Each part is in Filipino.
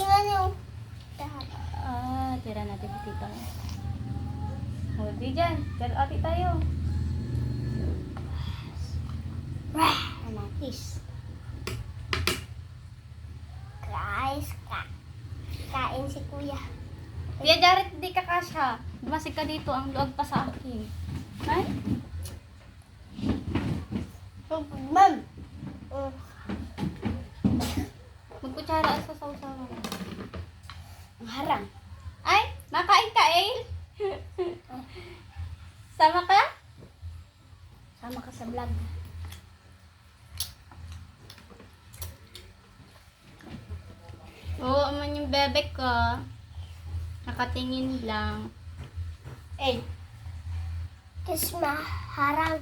Tingnan yung lahat. Tira natin si tita. O, di dyan. Ati tayo. Anakis. Guys, kain si kuya. Kuya Jared, hindi ka kasha. Bumasig ka dito. Ang luwag pa sa akin. Ay? Ma'am. Magkutsara sa sausawan. Ang harang. Ay, makain ka eh. Sama ka? Sama ka sa vlog. Oo, man yung bebek ko. Nakatingin lang. Kiss harang.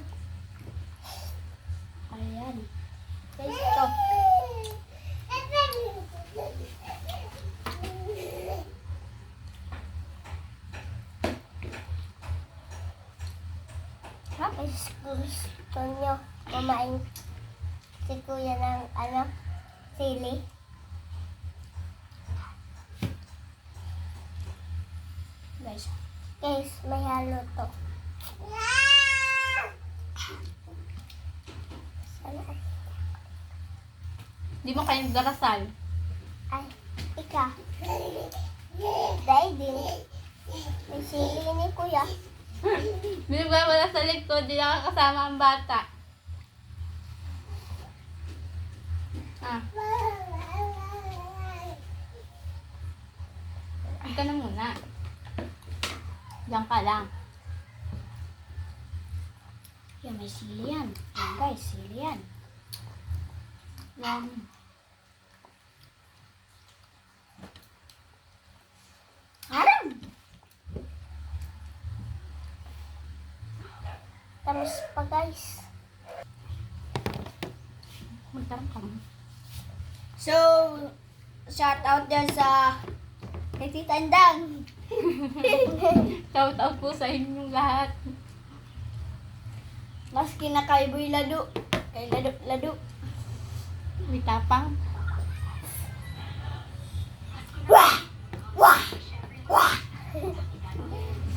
Ayan. Guys, ito. Guys, gusto nyo kumain si kuya ng sili. Guys, may halo to. Sana Di mo kayong darasal. ay, ika. Dahil din. May sili ni kuya. Binigay mo na sa likod, di nakakasama ang bata. Hindi ka na muna. Diyan ka lang. Yan, may sili yan. Yan guys, sili yan. Yan. Harang! Tamis pa guys. Magtarang ka mo. So, shout out dyan sa kay Tita Andang. Shout out po sa inyong lahat. Maski na kay Boy Lado. Kay Lado. May tapang. Wah! Wah! Wah!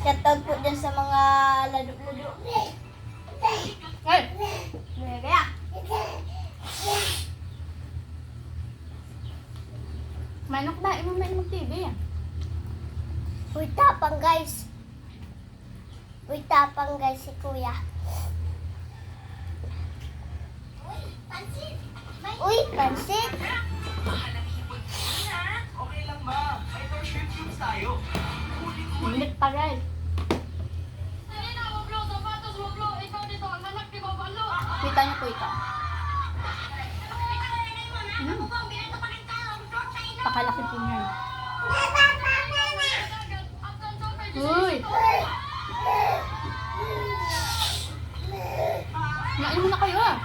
Shout out po dyan sa mga Lado. Ay! Kaya. Manok na. Imaman mag-TV yan. Uy, tapang guys. Uy, tapang guys si kuya. Uy, pansit. Okay lang ba? May shrimp cubes tayo. Ulit pa guys. Kita niyo po ito. Pakalaki po niya. Uy! Main mo na kayo ah.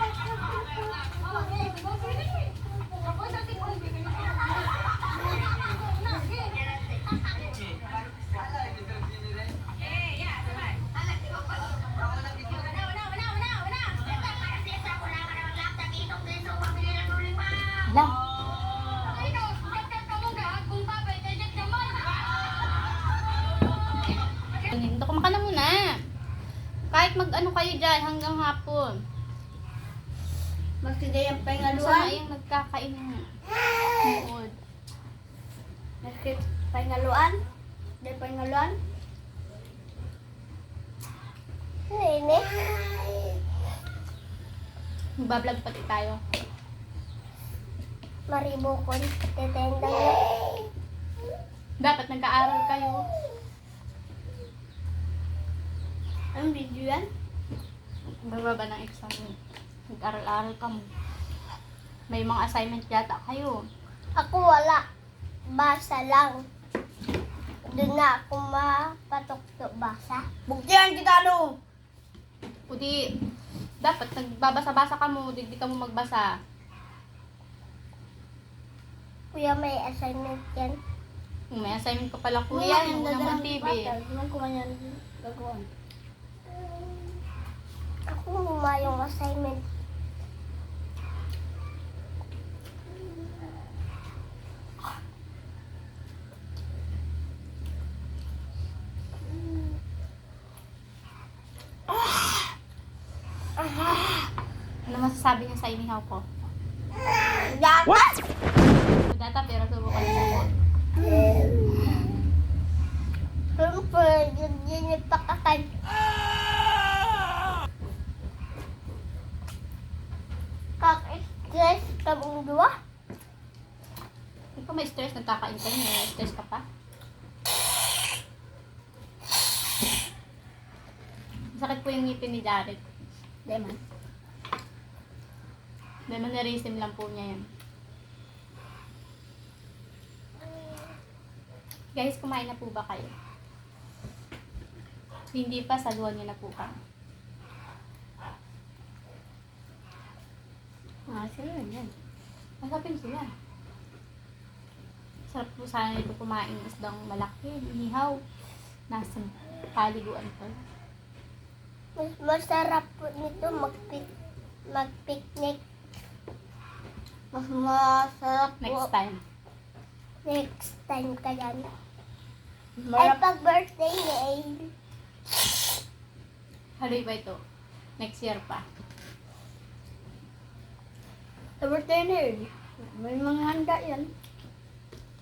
Lang. Ito, kumaka na muna. Kahit mag-ano kayo dyan hanggang hapon. Magsigay ang Sama pengaluan. yung nagkakain ng uod. Magsigay pengaluan. Dahil pengaluan. Nene. Magbablog pati tayo. Maribukon. Tetendang na. Dapat nag-aaral kayo. Anong video yan? Bababa ng exam mo. Nag-aral-aral ka mo. May mga assignment yata kayo. Ako wala. Basa lang. Doon na ako mapatok basa. Bukyan kita no! O di, dapat nagbabasa-basa ka mo, di ka mo magbasa. Kuya, may assignment yan. May assignment ka pala kuya, yung unang TV. Hindi ko man yan gagawin. Ako muma yung assignment. masasabi niyo sa inihaw ko? Dapat! Data pero subukan mo. Siyempre, yun yung pakakan. Kak-stress ka mong dua? Ikaw may stress, nagkakain ka niya. May stress ka pa. Sakit po yung ngipin ni Jared. Lemon. Lemonarism lang po niya yan. Guys, kumain na po ba kayo? Hindi pa, saluhan niyo na po ka. Sila yan. Masapin sila. Sarap po sana ito kumain isdang malaki, inihaw. Nasa paliguan pa. Mas masarap po nito mag-picnic. Mas masarap po. Next time. Next time ka yan. Ay, Marap. pag birthday ni Ale. Haloy ba ito? Next year pa. Sa birthday ni Ale. May mga handa yan.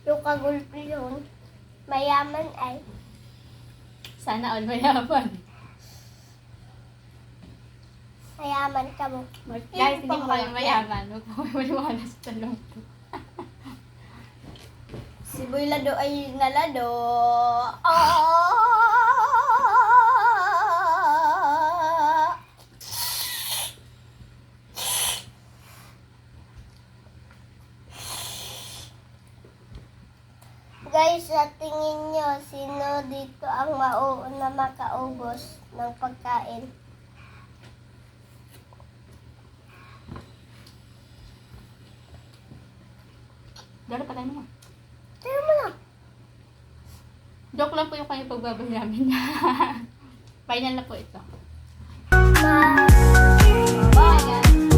Yung kagulpi yun. Mayaman ay. Sana all mayaman. Mayaman ka mo. Guys, hindi mo kayo mayaman. Huwag po kayo maniwala sa talong to. Si Boy Lado ay nalado. Guys, sa tingin nyo, sino dito ang mauuna makaubos ng pagkain? Dara pa tayo mo. Tayo mo lang. Joke lang po yung kanyang pagbabayamin. Final na po ito. Bye. Bye guys!